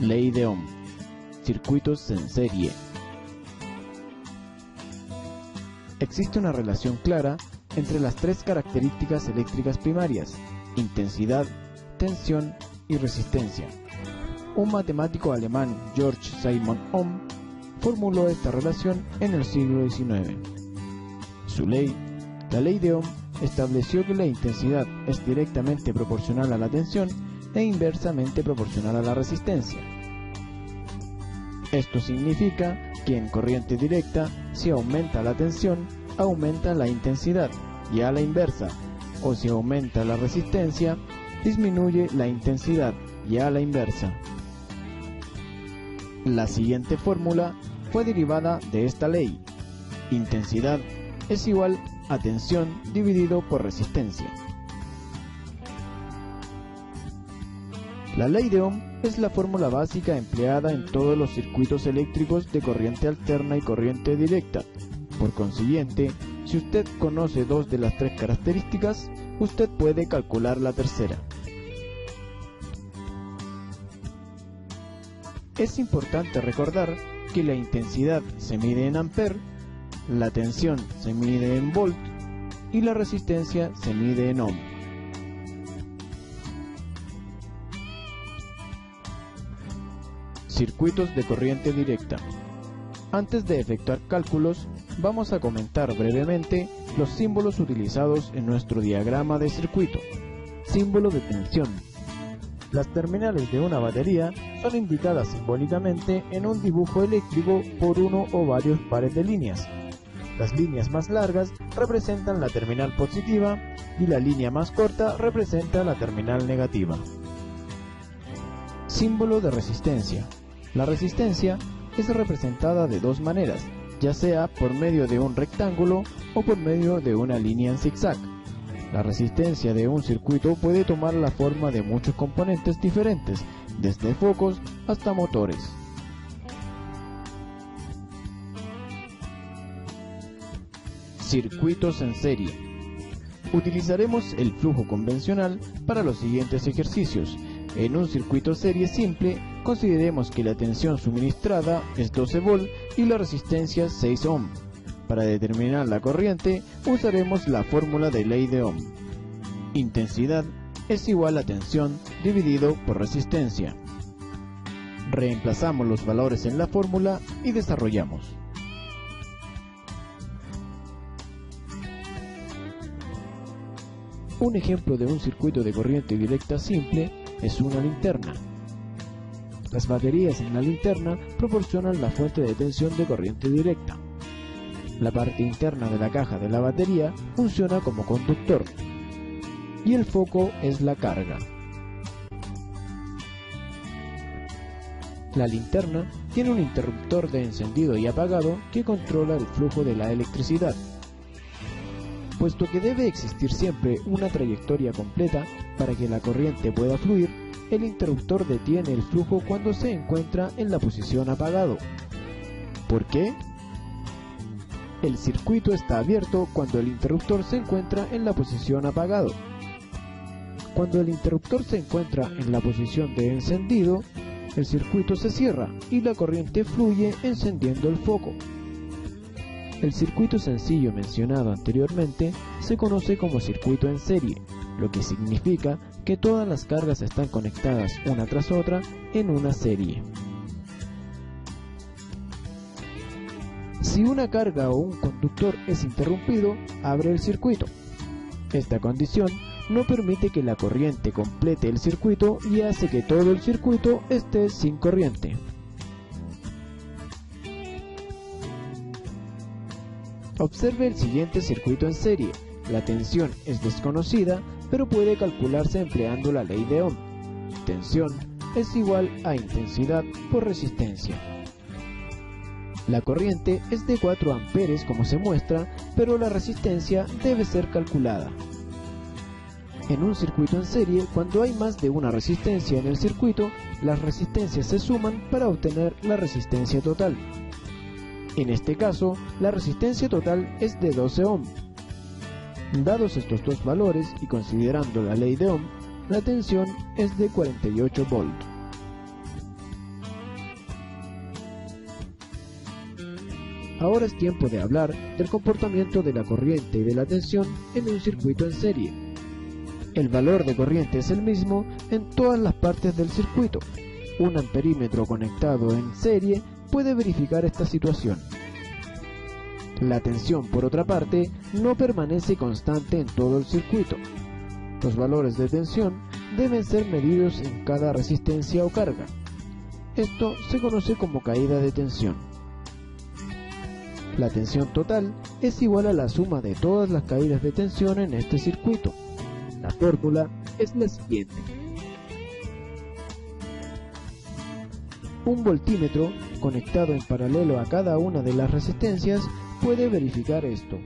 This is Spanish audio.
Ley de Ohm. Circuitos en serie. Existe una relación clara entre las tres características eléctricas primarias: intensidad, tensión y resistencia. Un matemático alemán, Georg Simon Ohm, formuló esta relación en el siglo XIX. Su ley, la ley de Ohm, estableció que la intensidad es directamente proporcional a la tensión e inversamente proporcional a la resistencia. Esto significa que en corriente directa, si aumenta la tensión, aumenta la intensidad, y a la inversa, o si aumenta la resistencia, disminuye la intensidad, y a la inversa. La siguiente fórmula fue derivada de esta ley: intensidad es igual a tensión dividido por resistencia. La ley de Ohm es la fórmula básica empleada en todos los circuitos eléctricos de corriente alterna y corriente directa. Por consiguiente, si usted conoce dos de las tres características, usted puede calcular la tercera. Es importante recordar que la intensidad se mide en amper, la tensión se mide en volt y la resistencia se mide en ohm. Circuitos de corriente directa. Antes de efectuar cálculos, vamos a comentar brevemente los símbolos utilizados en nuestro diagrama de circuito. Símbolo de tensión. Las terminales de una batería son indicadas simbólicamente en un dibujo eléctrico por uno o varios pares de líneas. Las líneas más largas representan la terminal positiva y la línea más corta representa la terminal negativa. Símbolo de resistencia. La resistencia es representada de dos maneras, ya sea por medio de un rectángulo o por medio de una línea en zigzag. La resistencia de un circuito puede tomar la forma de muchos componentes diferentes, desde focos hasta motores. Circuitos en serie. Utilizaremos el flujo convencional para los siguientes ejercicios. En un circuito serie simple, consideremos que la tensión suministrada es 12 volt y la resistencia 6 ohm. Para determinar la corriente, usaremos la fórmula de ley de Ohm. Intensidad es igual a tensión dividido por resistencia. Reemplazamos los valores en la fórmula y desarrollamos. Un ejemplo de un circuito de corriente directa simple es una linterna. Las baterías en la linterna proporcionan la fuente de tensión de corriente directa. La parte interna de la caja de la batería funciona como conductor y el foco es la carga. La linterna tiene un interruptor de encendido y apagado que controla el flujo de la electricidad. Puesto que debe existir siempre una trayectoria completa para que la corriente pueda fluir, el interruptor detiene el flujo cuando se encuentra en la posición apagado. ¿Por qué? El circuito está abierto cuando el interruptor se encuentra en la posición apagado. Cuando el interruptor se encuentra en la posición de encendido, el circuito se cierra y la corriente fluye encendiendo el foco. El circuito sencillo mencionado anteriormente se conoce como circuito en serie, lo que significa que todas las cargas están conectadas una tras otra en una serie. Si una carga o un conductor es interrumpido, abre el circuito. Esta condición no permite que la corriente complete el circuito y hace que todo el circuito esté sin corriente. Observe el siguiente circuito en serie. La tensión es desconocida, pero puede calcularse empleando la ley de Ohm. Tensión es igual a intensidad por resistencia. La corriente es de 4 amperes como se muestra, pero la resistencia debe ser calculada. En un circuito en serie, cuando hay más de una resistencia en el circuito, las resistencias se suman para obtener la resistencia total. En este caso, la resistencia total es de 12 ohm. Dados estos dos valores y considerando la ley de Ohm, la tensión es de 48 volt. Ahora es tiempo de hablar del comportamiento de la corriente y de la tensión en un circuito en serie. El valor de corriente es el mismo en todas las partes del circuito. Un amperímetro conectado en serie puede verificar esta situación. La tensión, por otra parte, no permanece constante en todo el circuito. Los valores de tensión deben ser medidos en cada resistencia o carga. Esto se conoce como caída de tensión. La tensión total es igual a la suma de todas las caídas de tensión en este circuito. La fórmula es la siguiente. Un voltímetro conectado en paralelo a cada una de las resistencias puede verificar esto.